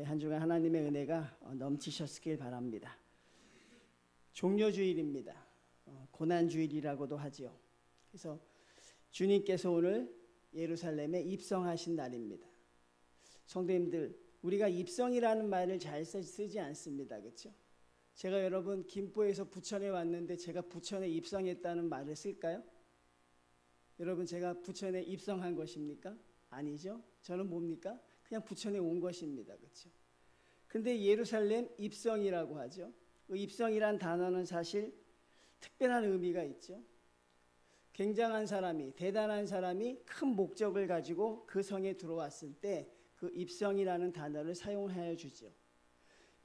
한 주간 하나님의 은혜가 넘치셨길 바랍니다. 종려주일입니다. 고난주일이라고도 하지요. 그래서 주님께서 오늘 예루살렘에 입성하신 날입니다. 성도님들, 우리가 입성이라는 말을 잘 쓰지 않습니다. 그렇죠? 제가 여러분 김포에서 부천에 왔는데 제가 부천에 입성했다는 말을 쓸까요? 여러분, 제가 부천에 입성한 것입니까? 아니죠. 저는 뭡니까? 그냥 부천에 온 것입니다. 그렇죠? 근데 예루살렘 입성이라고 하죠. 그 입성이란 단어는 사실 특별한 의미가 있죠. 굉장한 사람이, 대단한 사람이 큰 목적을 가지고 그 성에 들어왔을 때 그 입성이라는 단어를 사용하여 주죠.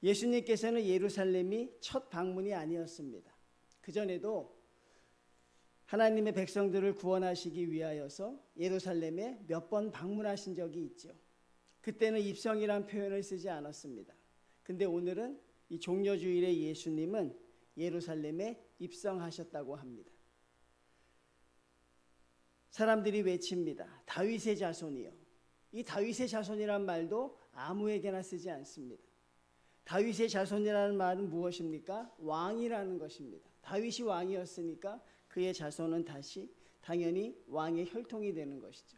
예수님께서는 예루살렘이 첫 방문이 아니었습니다. 그전에도 하나님의 백성들을 구원하시기 위하여서 예루살렘에 몇 번 방문하신 적이 있죠. 그때는 입성이란 표현을 쓰지 않았습니다. 근데 오늘은 이 종려주일에 예수님은 예루살렘에 입성하셨다고 합니다. 사람들이 외칩니다. 다윗의 자손이요. 이 다윗의 자손이란 말도 아무에게나 쓰지 않습니다. 다윗의 자손이라는 말은 무엇입니까? 왕이라는 것입니다. 다윗이 왕이었으니까 그의 자손은 다시 당연히 왕의 혈통이 되는 것이죠.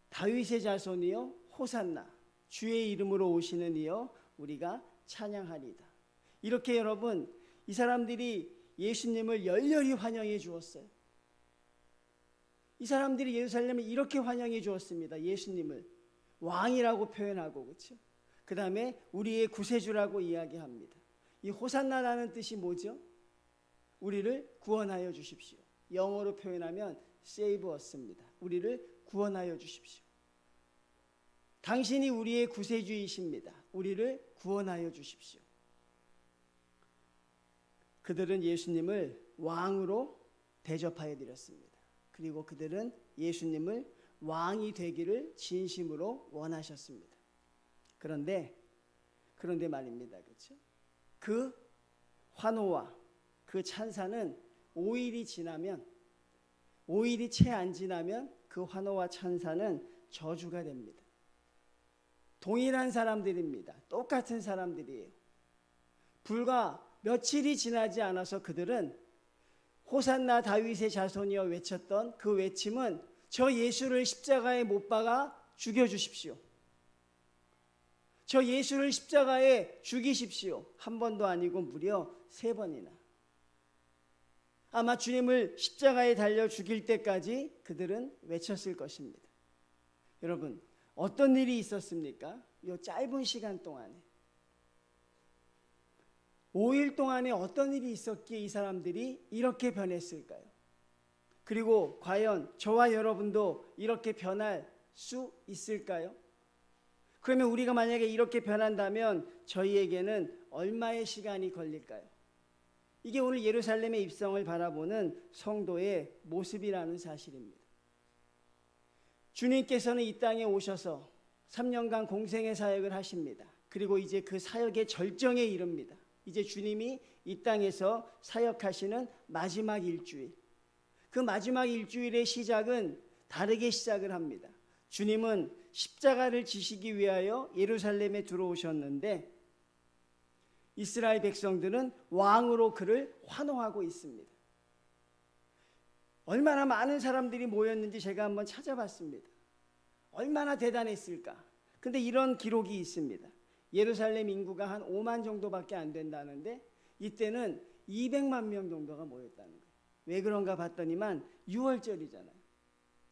다윗의 자손이여 호산나, 주의 이름으로 오시는 이여 우리가 찬양하리이다. 이렇게 여러분, 이 사람들이 예수님을 열렬히 환영해 주었어요. 이 사람들이 예루살렘을 이렇게 환영해 주었습니다. 예수님을 왕이라고 표현하고, 그렇죠? 그 다음에 우리의 구세주라고 이야기합니다. 이 호산나라는 뜻이 뭐죠? 우리를 구원하여 주십시오. 영어로 표현하면 save us입니다. 우리를 구원하여 주십시오. 당신이 우리의 구세주이십니다. 우리를 구원하여 주십시오. 그들은 예수님을 왕으로 대접하여 드렸습니다. 그리고 그들은 예수님을 왕이 되기를 진심으로 원하셨습니다. 그런데 말입니다. 그렇죠? 그 환호와 그 찬사는 5일이 채 안 지나면 그 환호와 찬사는 저주가 됩니다. 동일한 사람들입니다. 똑같은 사람들이에요. 불과 며칠이 지나지 않아서 그들은 호산나 다윗의 자손이여 외쳤던 그 외침은 저 예수를 십자가에 못 박아 죽여주십시오. 저 예수를 십자가에 죽이십시오. 한 번도 아니고 무려 3번이나. 아마 주님을 십자가에 달려 죽일 때까지 그들은 외쳤을 것입니다. 여러분, 어떤 일이 있었습니까? 이 짧은 시간 동안에 5일 동안에 어떤 일이 있었기에 이 사람들이 이렇게 변했을까요? 그리고 과연 저와 여러분도 이렇게 변할 수 있을까요? 그러면 우리가 만약에 이렇게 변한다면 저희에게는 얼마의 시간이 걸릴까요? 이게 오늘 예루살렘의 입성을 바라보는 성도의 모습이라는 사실입니다. 주님께서는 이 땅에 오셔서 3년간 공생의 사역을 하십니다. 그리고 이제 그 사역의 절정에 이릅니다. 이제 주님이 이 땅에서 사역하시는 마지막 일주일. 그 마지막 일주일의 시작은 다르게 시작을 합니다. 주님은 십자가를 지시기 위하여 예루살렘에 들어오셨는데 이스라엘 백성들은 왕으로 그를 환호하고 있습니다. 얼마나 많은 사람들이 모였는지 제가 한번 찾아봤습니다. 얼마나 대단했을까? 근데 이런 기록이 있습니다. 예루살렘 인구가 한 5만 정도밖에 안 된다는데 이때는 200만 명 정도가 모였다는 거예요. 왜 그런가 봤더니만 6월절이잖아요.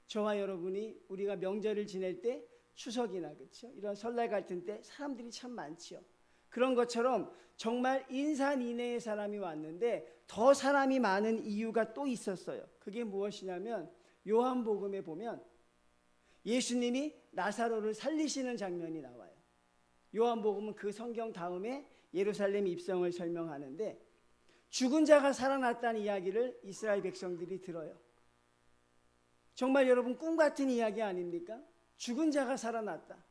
저와 여러분이 우리가 명절을 지낼 때 추석이나 그렇죠? 이런 설날 같은 때 사람들이 참 많지요. 그런 것처럼 정말 인산인해의 사람이 왔는데 더 사람이 많은 이유가 또 있었어요. 그게 무엇이냐면 요한복음에 보면 예수님이 나사로를 살리시는 장면이 나와요. 요한복음은 그 성경 다음에 예루살렘 입성을 설명하는데 죽은 자가 살아났다는 이야기를 이스라엘 백성들이 들어요. 정말 여러분 꿈 같은 이야기 아닙니까? 죽은 자가 살아났다.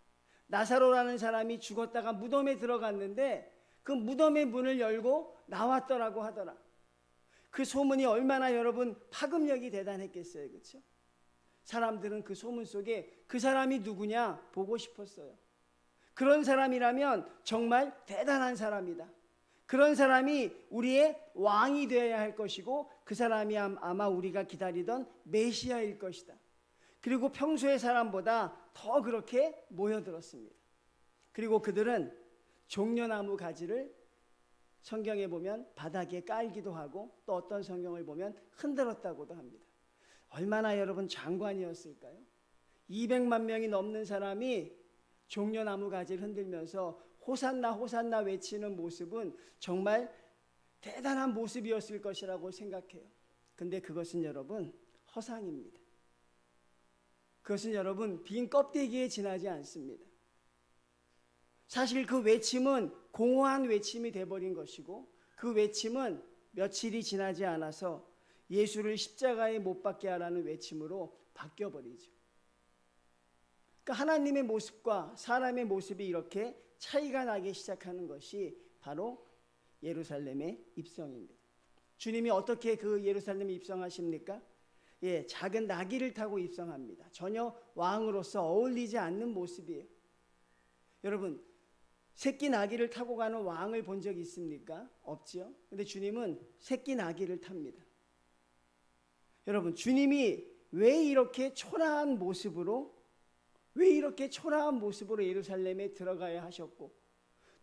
나사로라는 사람이 죽었다가 무덤에 들어갔는데 그 무덤의 문을 열고 나왔더라고 하더라. 그 소문이 얼마나 여러분 파급력이 대단했겠어요. 그렇죠? 사람들은 그 소문 속에 그 사람이 누구냐 보고 싶었어요. 그런 사람이라면 정말 대단한 사람이다. 그런 사람이 우리의 왕이 되어야 할 것이고 그 사람이 아마 우리가 기다리던 메시아일 것이다. 그리고 평소의 사람보다 더 그렇게 모여들었습니다. 그리고 그들은 종려나무 가지를 성경에 보면 바닥에 깔기도 하고 또 어떤 성경을 보면 흔들었다고도 합니다. 얼마나 여러분 장관이었을까요? 200만 명이 넘는 사람이 종려나무 가지를 흔들면서 호산나 호산나 외치는 모습은 정말 대단한 모습이었을 것이라고 생각해요. 근데 그것은 여러분 허상입니다. 그것은 여러분 빈 껍데기에 지나지 않습니다. 사실 그 외침은 공허한 외침이 돼버린 것이고 그 외침은 며칠이 지나지 않아서 예수를 십자가에 못 박게 하라는 외침으로 바뀌어버리죠. 그러니까 하나님의 모습과 사람의 모습이 이렇게 차이가 나기 시작하는 것이 바로 예루살렘의 입성입니다. 주님이 어떻게 그 예루살렘에 입성하십니까? 작은 나귀를 타고 입성합니다. 전혀 왕으로서 어울리지 않는 모습이에요. 여러분, 새끼 나귀를 타고 가는 왕을 본 적 있습니까? 없죠. 근데 주님은 새끼 나귀를 탑니다. 여러분, 주님이 왜 이렇게 초라한 모습으로 예루살렘에 들어가야 하셨고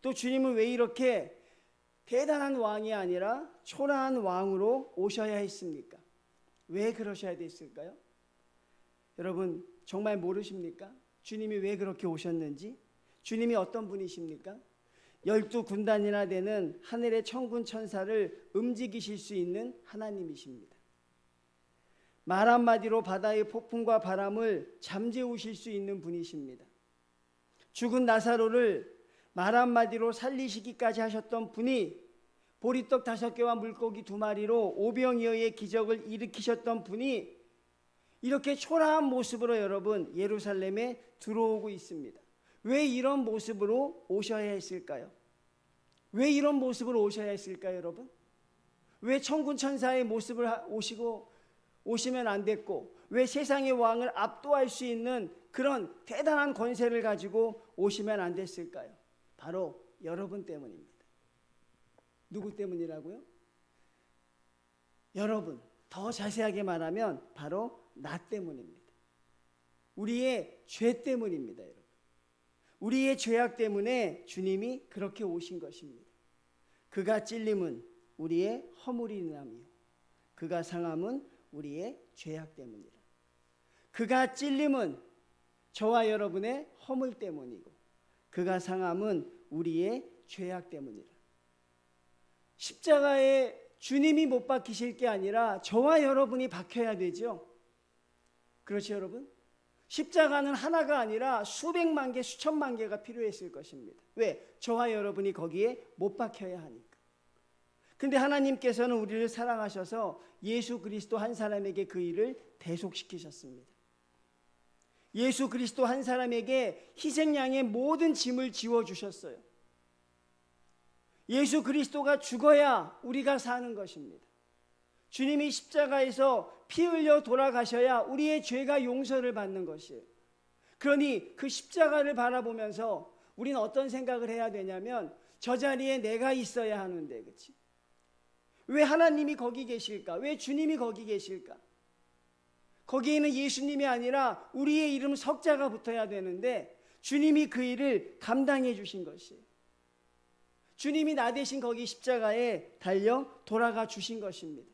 또 주님은 왜 이렇게 대단한 왕이 아니라 초라한 왕으로 오셔야 했습니까? 왜 그러셔야 됐을까요? 여러분 정말 모르십니까? 주님이 왜 그렇게 오셨는지? 주님이 어떤 분이십니까? 12군단이나 되는 하늘의 천군 천사를 움직이실 수 있는 하나님이십니다. 말 한마디로 바다의 폭풍과 바람을 잠재우실 수 있는 분이십니다. 죽은 나사로를 말 한마디로 살리시기까지 하셨던 분이 보리떡 5개와 물고기 2마리로 오병이어의 기적을 일으키셨던 분이 이렇게 초라한 모습으로 여러분 예루살렘에 들어오고 있습니다. 왜 이런 모습으로 오셔야 했을까요? 왜 이런 모습으로 오셔야 했을까요, 여러분? 왜 천군 천사의 모습을 오시면 안 됐고 왜 세상의 왕을 압도할 수 있는 그런 대단한 권세를 가지고 오시면 안 됐을까요? 바로 여러분 때문입니다. 누구 때문이라고요? 여러분, 더 자세하게 말하면 바로 나 때문입니다. 우리의 죄 때문입니다, 여러분. 우리의 죄악 때문에 주님이 그렇게 오신 것입니다. 그가 찔림은 우리의 허물이나며 그가 상함은 우리의 죄악 때문이라. 그가 찔림은 저와 여러분의 허물 때문이고 그가 상함은 우리의 죄악 때문이라. 십자가에 주님이 못 박히실 게 아니라 저와 여러분이 박혀야 되죠. 그렇죠, 여러분? 십자가는 하나가 아니라 수백만 개, 수천만 개가 필요했을 것입니다. 왜? 저와 여러분이 거기에 못 박혀야 하니까. 근데 하나님께서는 우리를 사랑하셔서 예수 그리스도 한 사람에게 그 일을 대속시키셨습니다. 예수 그리스도 한 사람에게 희생양의 모든 짐을 지워주셨어요. 예수 그리스도가 죽어야 우리가 사는 것입니다. 주님이 십자가에서 피 흘려 돌아가셔야 우리의 죄가 용서를 받는 것이에요. 그러니 그 십자가를 바라보면서 우리는 어떤 생각을 해야 되냐면 저 자리에 내가 있어야 하는데, 그렇지? 왜 하나님이 거기 계실까? 왜 주님이 거기 계실까? 거기에는 예수님이 아니라 우리의 이름 석자가 붙어야 되는데 주님이 그 일을 감당해 주신 것이에요. 주님이 나 대신 거기 십자가에 달려 돌아가 주신 것입니다.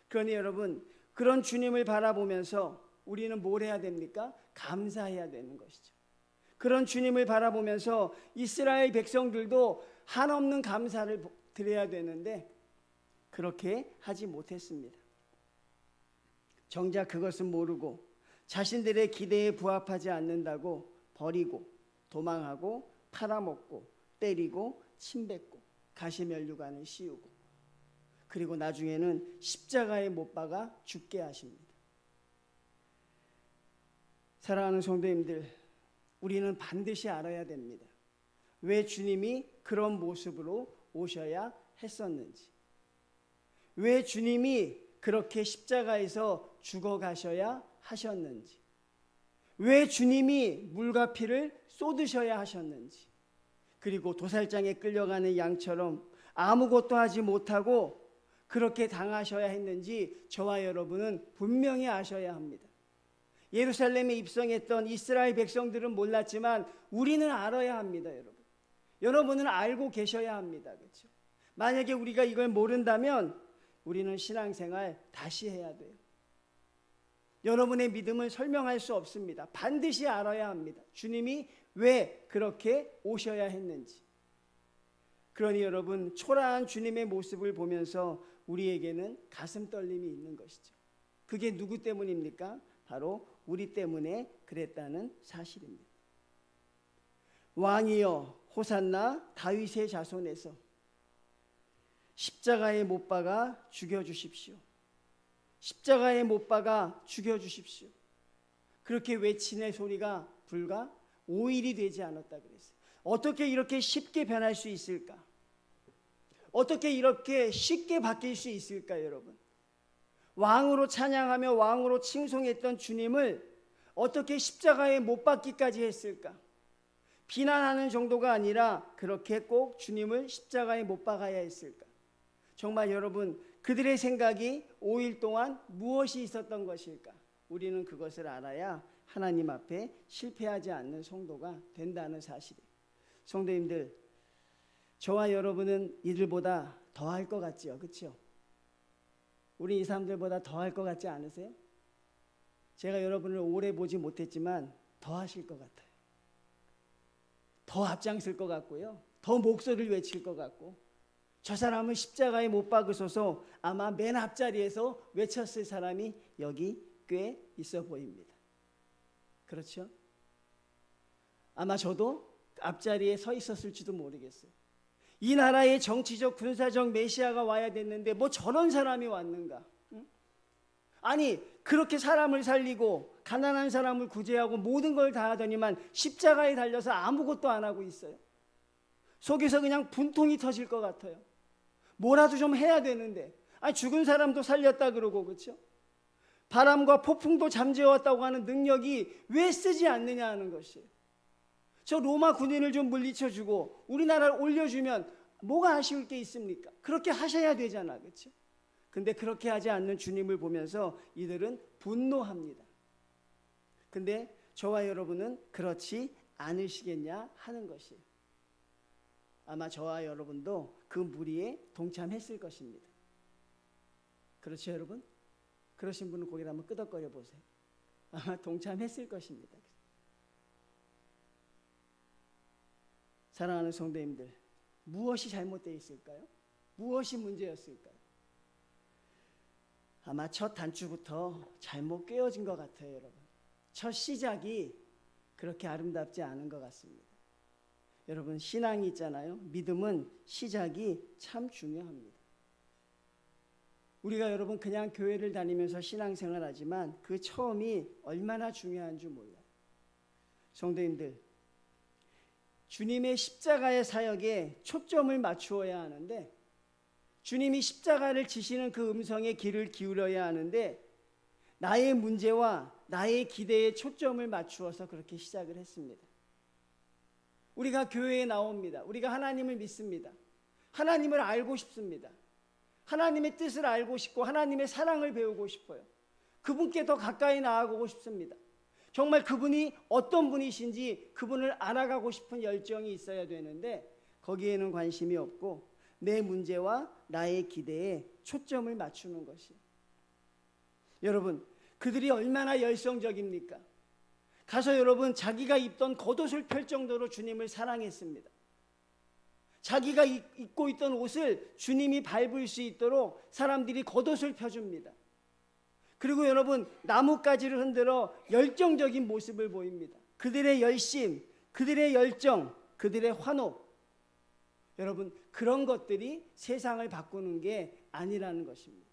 그러니 여러분, 그런 주님을 바라보면서 우리는 뭘 해야 됩니까? 감사해야 되는 것이죠. 그런 주님을 바라보면서 이스라엘 백성들도 한없는 감사를 드려야 되는데 그렇게 하지 못했습니다. 정작 그것은 모르고 자신들의 기대에 부합하지 않는다고 버리고 도망하고 팔아먹고 때리고 침뱉고 가시면류관을 씌우고 그리고 나중에는 십자가에 못 박아 죽게 하십니다. 사랑하는 성도님들, 우리는 반드시 알아야 됩니다. 왜 주님이 그런 모습으로 오셔야 했었는지, 왜 주님이 그렇게 십자가에서 죽어가셔야 하셨는지, 왜 주님이 물과 피를 쏟으셔야 하셨는지, 그리고 도살장에 끌려가는 양처럼 아무것도 하지 못하고 그렇게 당하셔야 했는지 저와 여러분은 분명히 아셔야 합니다. 예루살렘에 입성했던 이스라엘 백성들은 몰랐지만 우리는 알아야 합니다. 여러분은 알고 계셔야 합니다. 그렇죠? 만약에 우리가 이걸 모른다면 우리는 신앙생활 다시 해야 돼요. 여러분의 믿음을 설명할 수 없습니다. 반드시 알아야 합니다. 주님이 왜 그렇게 오셔야 했는지. 그러니 여러분, 초라한 주님의 모습을 보면서 우리에게는 가슴 떨림이 있는 것이죠. 그게 누구 때문입니까? 바로 우리 때문에 그랬다는 사실입니다. 왕이여 호산나 다윗의 자손에서 십자가에 못 박아 죽여주십시오. 십자가에 못 박아 죽여주십시오. 그렇게 외치는 소리가 불과 5일이 되지 않았다 그랬어요. 어떻게 이렇게 쉽게 변할 수 있을까? 어떻게 이렇게 쉽게 바뀔 수 있을까, 여러분? 왕으로 찬양하며 왕으로 칭송했던 주님을 어떻게 십자가에 못 박기까지 했을까? 비난하는 정도가 아니라 그렇게 꼭 주님을 십자가에 못 박아야 했을까? 정말 여러분, 그들의 생각이 5일 동안 무엇이 있었던 것일까? 우리는 그것을 알아야 하나님 앞에 실패하지 않는 성도가 된다는 사실이에요. 성도님들, 저와 여러분은 이들보다 더 할 것 같지요, 그렇죠? 우리 이 사람들보다 더 할 것 같지 않으세요? 제가 여러분을 오래 보지 못했지만 더 하실 것 같아요. 더 앞장설 것 같고요, 더 목소리를 외칠 것 같고, 저 사람은 십자가에 못 박으소서 아마 맨 앞자리에서 외쳤을 사람이 여기 꽤 있어 보입니다. 그렇죠? 아마 저도 앞자리에 서 있었을지도 모르겠어요. 이 나라의 정치적 군사적 메시아가 와야 됐는데 뭐 저런 사람이 왔는가? 응? 아니 그렇게 사람을 살리고 가난한 사람을 구제하고 모든 걸 다 하더니만 십자가에 달려서 아무것도 안 하고 있어요. 속에서 그냥 분통이 터질 것 같아요. 뭐라도 좀 해야 되는데, 아니 죽은 사람도 살렸다 그러고, 그렇죠? 바람과 폭풍도 잠재웠다고 하는 능력이 왜 쓰지 않느냐 하는 것이에요. 저 로마 군인을 좀 물리쳐주고 우리나라를 올려주면 뭐가 아쉬울 게 있습니까? 그렇게 하셔야 되잖아, 그렇죠? 근데 그렇게 하지 않는 주님을 보면서 이들은 분노합니다. 근데 저와 여러분은 그렇지 않으시겠냐 하는 것이에요. 아마 저와 여러분도 그 무리에 동참했을 것입니다. 그렇죠, 여러분? 그러신 분은 고개를 한번 끄덕거려 보세요. 아마 동참했을 것입니다. 사랑하는 성도님들, 무엇이 잘못되어 있을까요? 무엇이 문제였을까요? 아마 첫 단추부터 잘못 꿰어진 것 같아요, 여러분. 첫 시작이 그렇게 아름답지 않은 것 같습니다. 여러분, 신앙이 있잖아요. 믿음은 시작이 참 중요합니다. 우리가 여러분 그냥 교회를 다니면서 신앙생활 하지만 그 처음이 얼마나 중요한 줄 몰라요. 성도님들, 주님의 십자가의 사역에 초점을 맞추어야 하는데, 주님이 십자가를 지시는 그 음성에 귀를 기울여야 하는데, 나의 문제와 나의 기대에 초점을 맞추어서 그렇게 시작을 했습니다. 우리가 교회에 나옵니다. 우리가 하나님을 믿습니다. 하나님을 알고 싶습니다. 하나님의 뜻을 알고 싶고 하나님의 사랑을 배우고 싶어요. 그분께 더 가까이 나아가고 싶습니다. 정말 그분이 어떤 분이신지 그분을 알아가고 싶은 열정이 있어야 되는데 거기에는 관심이 없고 내 문제와 나의 기대에 초점을 맞추는 것이에요. 여러분, 그들이 얼마나 열성적입니까? 가서 여러분 자기가 입던 겉옷을 펼 정도로 주님을 사랑했습니다. 자기가 입고 있던 옷을 주님이 밟을 수 있도록 사람들이 겉옷을 펴줍니다. 그리고 여러분 나뭇가지를 흔들어 열정적인 모습을 보입니다. 그들의 열심, 그들의 열정, 그들의 환호, 여러분 그런 것들이 세상을 바꾸는 게 아니라는 것입니다.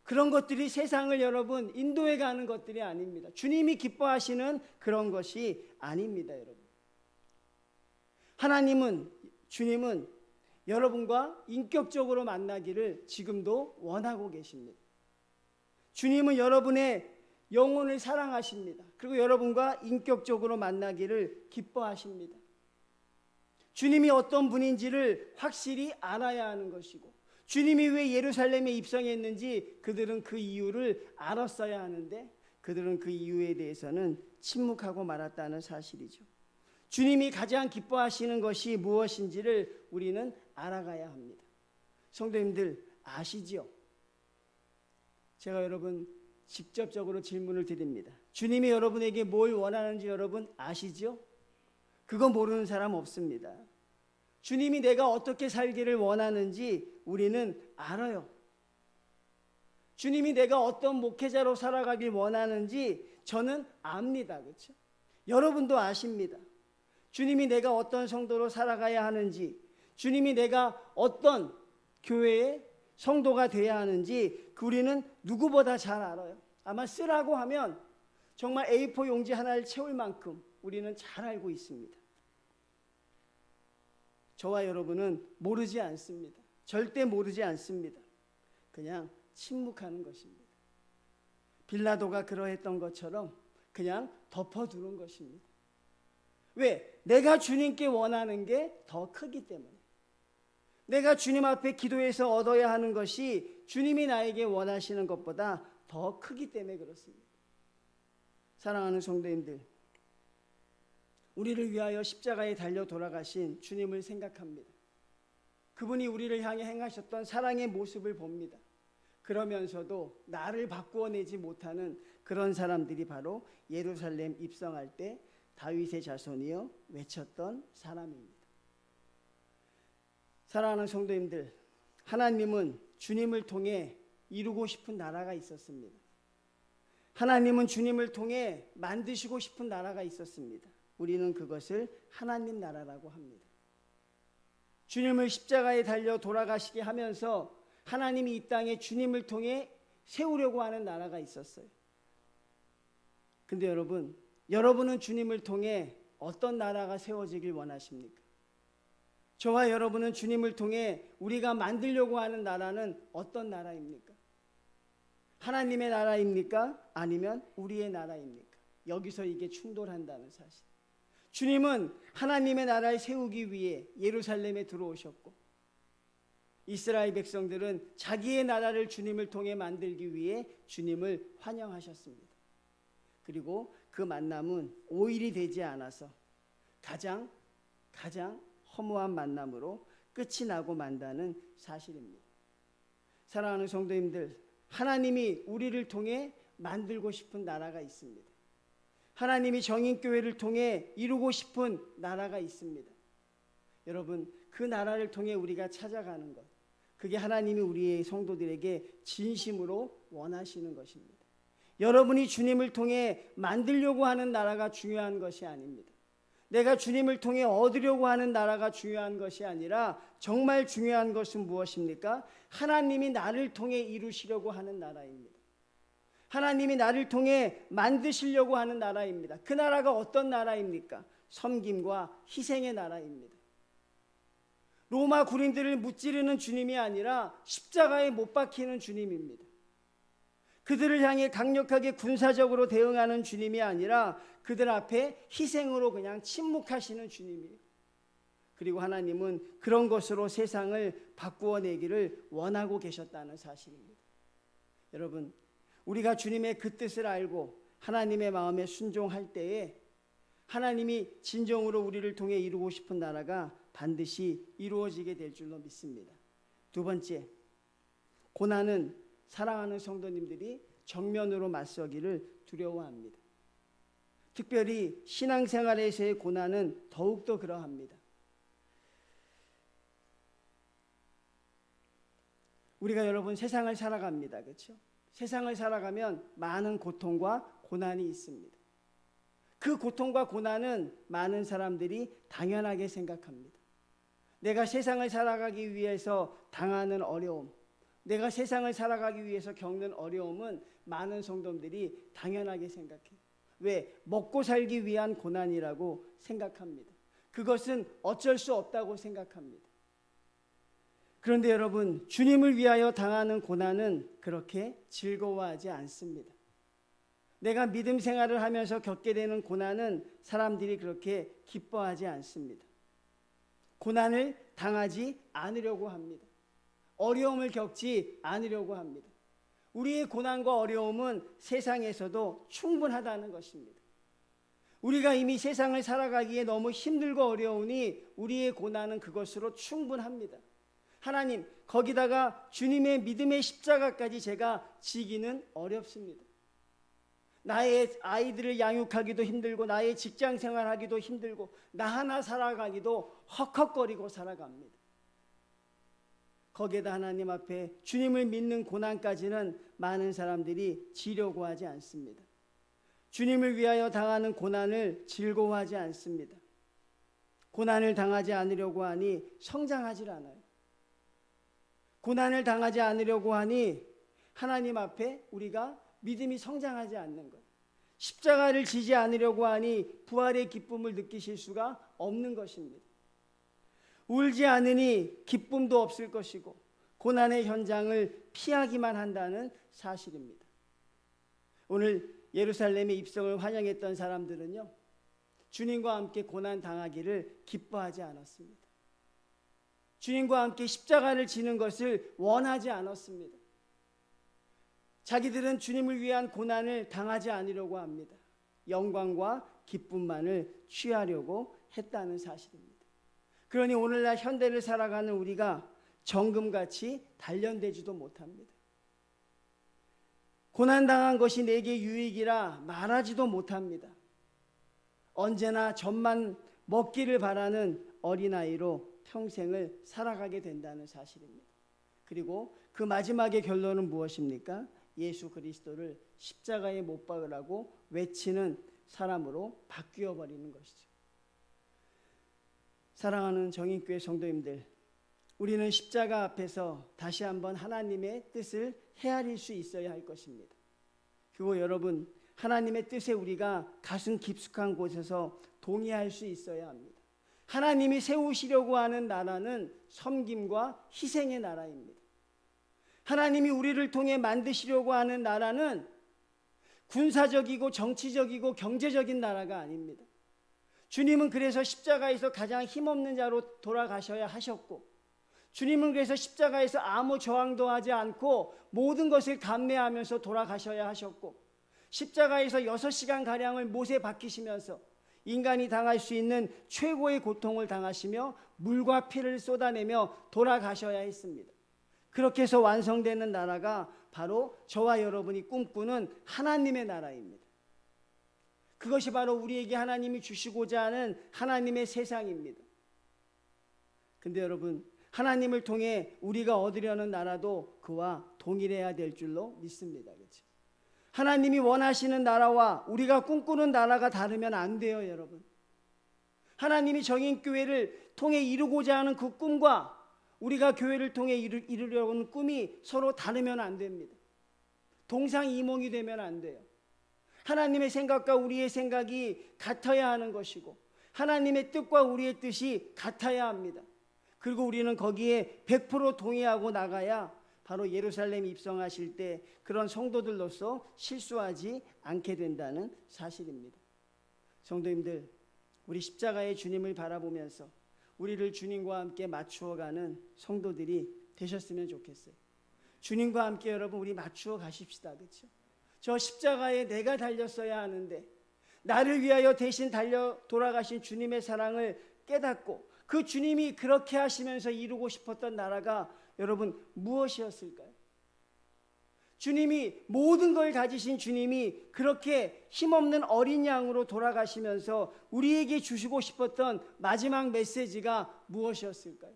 그런 것들이 세상을 여러분 인도해 가는 것들이 아닙니다. 주님이 기뻐하시는 그런 것이 아닙니다, 여러분. 하나님은, 주님은 여러분과 인격적으로 만나기를 지금도 원하고 계십니다. 주님은 여러분의 영혼을 사랑하십니다. 그리고 여러분과 인격적으로 만나기를 기뻐하십니다. 주님이 어떤 분인지를 확실히 알아야 하는 것이고, 주님이 왜 예루살렘에 입성했는지 그들은 그 이유를 알았어야 하는데 그들은 그 이유에 대해서는 침묵하고 말았다는 사실이죠. 주님이 가장 기뻐하시는 것이 무엇인지를 우리는 알아가야 합니다. 성도님들 아시지요? 제가 여러분 직접적으로 질문을 드립니다. 주님이 여러분에게 뭘 원하는지 여러분 아시죠? 그거 모르는 사람 없습니다. 주님이 내가 어떻게 살기를 원하는지 우리는 알아요. 주님이 내가 어떤 목회자로 살아가길 원하는지 저는 압니다. 그렇죠? 여러분도 아십니다. 주님이 내가 어떤 성도로 살아가야 하는지, 주님이 내가 어떤 교회의 성도가 돼야 하는지 우리는 누구보다 잘 알아요. 아마 쓰라고 하면 정말 A4 용지 하나를 채울 만큼 우리는 잘 알고 있습니다. 저와 여러분은 모르지 않습니다. 절대 모르지 않습니다. 그냥 침묵하는 것입니다. 빌라도가 그러했던 것처럼 그냥 덮어두는 것입니다. 왜? 내가 주님께 원하는 게 더 크기 때문에. 내가 주님 앞에 기도해서 얻어야 하는 것이 주님이 나에게 원하시는 것보다 더 크기 때문에 그렇습니다. 사랑하는 성도님들, 우리를 위하여 십자가에 달려 돌아가신 주님을 생각합니다. 그분이 우리를 향해 행하셨던 사랑의 모습을 봅니다. 그러면서도 나를 바꾸어내지 못하는 그런 사람들이 바로 예루살렘 입성할 때 다윗의 자손이여 외쳤던 사람입니다. 사랑하는 성도님들, 하나님은 주님을 통해 이루고 싶은 나라가 있었습니다. 하나님은 주님을 통해 만드시고 싶은 나라가 있었습니다. 우리는 그것을 하나님 나라라고 합니다. 주님을 십자가에 달려 돌아가시게 하면서 하나님이 이 땅에 주님을 통해 세우려고 하는 나라가 있었어요. 근데 여러분은 주님을 통해 어떤 나라가 세워지길 원하십니까? 저와 여러분은 주님을 통해 우리가 만들려고 하는 나라는 어떤 나라입니까? 하나님의 나라입니까? 아니면 우리의 나라입니까? 여기서 이게 충돌한다는 사실. 주님은 하나님의 나라를 세우기 위해 예루살렘에 들어오셨고, 이스라엘 백성들은 자기의 나라를 주님을 통해 만들기 위해 주님을 환영하셨습니다. 그리고 그 만남은 5일이 되지 않아서 가장 허무한 만남으로 끝이 나고 만다는 사실입니다. 사랑하는 성도님들, 하나님이 우리를 통해 만들고 싶은 나라가 있습니다. 하나님이 정인교회를 통해 이루고 싶은 나라가 있습니다. 여러분, 그 나라를 통해 우리가 찾아가는 것, 그게 하나님이 우리의 성도들에게 진심으로 원하시는 것입니다. 여러분이 주님을 통해 만들려고 하는 나라가 중요한 것이 아닙니다. 내가 주님을 통해 얻으려고 하는 나라가 중요한 것이 아니라 정말 중요한 것은 무엇입니까? 하나님이 나를 통해 이루시려고 하는 나라입니다. 하나님이 나를 통해 만드시려고 하는 나라입니다. 그 나라가 어떤 나라입니까? 섬김과 희생의 나라입니다. 로마 군인들을 무찌르는 주님이 아니라 십자가에 못 박히는 주님입니다. 그들을 향해 강력하게 군사적으로 대응하는 주님이 아니라 그들 앞에 희생으로 그냥 침묵하시는 주님이에요. 그리고 하나님은 그런 것으로 세상을 바꾸어 내기를 원하고 계셨다는 사실입니다. 여러분, 우리가 주님의 그 뜻을 알고 하나님의 마음에 순종할 때에 하나님이 진정으로 우리를 통해 이루고 싶은 나라가 반드시 이루어지게 될 줄로 믿습니다. 두 번째, 고난은 사랑하는 성도님들이 정면으로 맞서기를 두려워합니다. 특별히 신앙생활에서의 고난은 더욱더 그러합니다. 우리가 여러분 세상을 살아갑니다. 그렇죠? 세상을 살아가면 많은 고통과 고난이 있습니다. 그 고통과 고난은 많은 사람들이 당연하게 생각합니다. 내가 세상을 살아가기 위해서 당하는 어려움, 내가 세상을 살아가기 위해서 겪는 어려움은 많은 성도들이 당연하게 생각해요. 왜? 먹고 살기 위한 고난이라고 생각합니다. 그것은 어쩔 수 없다고 생각합니다. 그런데 여러분, 주님을 위하여 당하는 고난은 그렇게 즐거워하지 않습니다. 내가 믿음 생활을 하면서 겪게 되는 고난은 사람들이 그렇게 기뻐하지 않습니다. 고난을 당하지 않으려고 합니다. 어려움을 겪지 않으려고 합니다. 우리의 고난과 어려움은 세상에서도 충분하다는 것입니다. 우리가 이미 세상을 살아가기에 너무 힘들고 어려우니 우리의 고난은 그것으로 충분합니다. 하나님, 거기다가 주님의 믿음의 십자가까지 제가 지기는 어렵습니다. 나의 아이들을 양육하기도 힘들고 나의 직장 생활하기도 힘들고 나 하나 살아가기도 헉헉거리고 살아갑니다. 거기에다 하나님 앞에 주님을 믿는 고난까지는 많은 사람들이 지려고 하지 않습니다. 주님을 위하여 당하는 고난을 즐거워하지 않습니다. 고난을 당하지 않으려고 하니 성장하지 않아요. 고난을 당하지 않으려고 하니 하나님 앞에 우리가 믿음이 성장하지 않는 것. 십자가를 지지 않으려고 하니 부활의 기쁨을 느끼실 수가 없는 것입니다. 울지 않으니 기쁨도 없을 것이고 고난의 현장을 피하기만 한다는 사실입니다. 오늘 예루살렘에 입성을 환영했던 사람들은요, 주님과 함께 고난 당하기를 기뻐하지 않았습니다. 주님과 함께 십자가를 지는 것을 원하지 않았습니다. 자기들은 주님을 위한 고난을 당하지 않으려고 합니다. 영광과 기쁨만을 취하려고 했다는 사실입니다. 그러니 오늘날 현대를 살아가는 우리가 정금같이 단련되지도 못합니다. 고난당한 것이 내게 유익이라 말하지도 못합니다. 언제나 젖만 먹기를 바라는 어린아이로 평생을 살아가게 된다는 사실입니다. 그리고 그 마지막의 결론은 무엇입니까? 예수 그리스도를 십자가에 못 박으라고 외치는 사람으로 바뀌어 버리는 것이죠. 사랑하는 정인교회 성도님들, 우리는 십자가 앞에서 다시 한번 하나님의 뜻을 헤아릴 수 있어야 할 것입니다. 그리고 여러분, 하나님의 뜻에 우리가 가슴 깊숙한 곳에서 동의할 수 있어야 합니다. 하나님이 세우시려고 하는 나라는 섬김과 희생의 나라입니다. 하나님이 우리를 통해 만드시려고 하는 나라는 군사적이고 정치적이고 경제적인 나라가 아닙니다. 주님은 그래서 십자가에서 가장 힘없는 자로 돌아가셔야 하셨고, 주님은 그래서 십자가에서 아무 저항도 하지 않고 모든 것을 감내하면서 돌아가셔야 하셨고, 십자가에서 6시간가량을 못에 박히시면서 인간이 당할 수 있는 최고의 고통을 당하시며 물과 피를 쏟아내며 돌아가셔야 했습니다. 그렇게 해서 완성되는 나라가 바로 저와 여러분이 꿈꾸는 하나님의 나라입니다. 그것이 바로 우리에게 하나님이 주시고자 하는 하나님의 세상입니다. 근데 여러분, 하나님을 통해 우리가 얻으려는 나라도 그와 동일해야 될 줄로 믿습니다. 그렇죠? 하나님이 원하시는 나라와 우리가 꿈꾸는 나라가 다르면 안 돼요, 여러분. 하나님이 정인교회를 통해 이루고자 하는 그 꿈과 우리가 교회를 통해 이루려고 하는 꿈이 서로 다르면 안 됩니다. 동상이몽이 되면 안 돼요. 하나님의 생각과 우리의 생각이 같아야 하는 것이고 하나님의 뜻과 우리의 뜻이 같아야 합니다. 그리고 우리는 거기에 100% 동의하고 나가야 바로 예루살렘 입성하실 때 그런 성도들로서 실수하지 않게 된다는 사실입니다. 성도님들, 우리 십자가의 주님을 바라보면서 우리를 주님과 함께 맞추어가는 성도들이 되셨으면 좋겠어요. 주님과 함께 여러분 우리 맞추어 가십시다. 그렇죠? 저 십자가에 내가 달렸어야 하는데 나를 위하여 대신 달려 돌아가신 주님의 사랑을 깨닫고 그 주님이 그렇게 하시면서 이루고 싶었던 나라가 여러분 무엇이었을까요? 주님이 모든 걸 가지신 주님이 그렇게 힘없는 어린 양으로 돌아가시면서 우리에게 주시고 싶었던 마지막 메시지가 무엇이었을까요?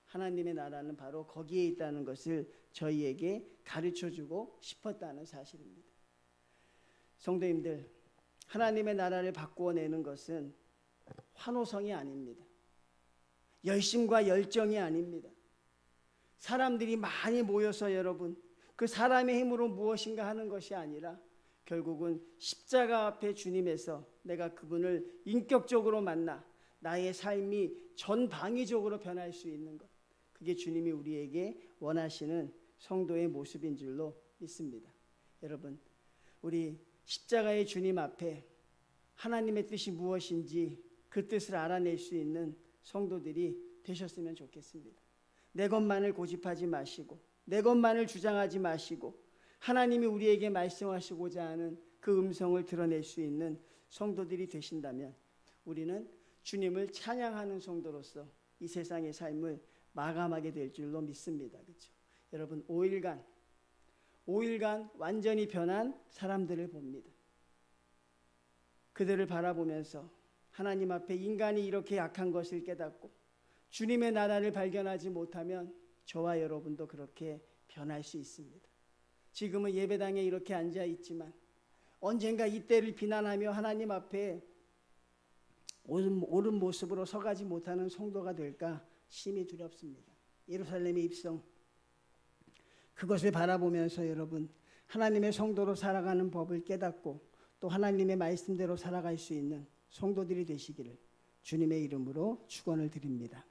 하나님의 나라는 바로 거기에 있다는 것을 저희에게 가르쳐주고 싶었다는 사실입니다. 성도님들, 하나님의 나라를 바꾸어내는 것은 환호성이 아닙니다. 열심과 열정이 아닙니다. 사람들이 많이 모여서 여러분 그 사람의 힘으로 무엇인가 하는 것이 아니라 결국은 십자가 앞에 주님에서 내가 그분을 인격적으로 만나 나의 삶이 전방위적으로 변할 수 있는 것, 그게 주님이 우리에게 원하시는 성도의 모습인 줄로 믿습니다. 여러분, 우리 십자가의 주님 앞에 하나님의 뜻이 무엇인지 그 뜻을 알아낼 수 있는 성도들이 되셨으면 좋겠습니다. 내 것만을 고집하지 마시고 내 것만을 주장하지 마시고 하나님이 우리에게 말씀하시고자 하는 그 음성을 드러낼 수 있는 성도들이 되신다면 우리는 주님을 찬양하는 성도로서 이 세상의 삶을 마감하게 될 줄로 믿습니다. 그렇죠? 여러분 5일간 완전히 변한 사람들을 봅니다. 그들을 바라보면서 하나님 앞에 인간이 이렇게 약한 것을 깨닫고 주님의 나라를 발견하지 못하면 저와 여러분도 그렇게 변할 수 있습니다. 지금은 예배당에 이렇게 앉아 있지만 언젠가 이때를 비난하며 하나님 앞에 옳은 모습으로 서가지 못하는 성도가 될까 심히 두렵습니다. 예루살렘의 입성, 그것을 바라보면서 여러분 하나님의 성도로 살아가는 법을 깨닫고 또 하나님의 말씀대로 살아갈 수 있는 성도들이 되시기를 주님의 이름으로 축원을 드립니다.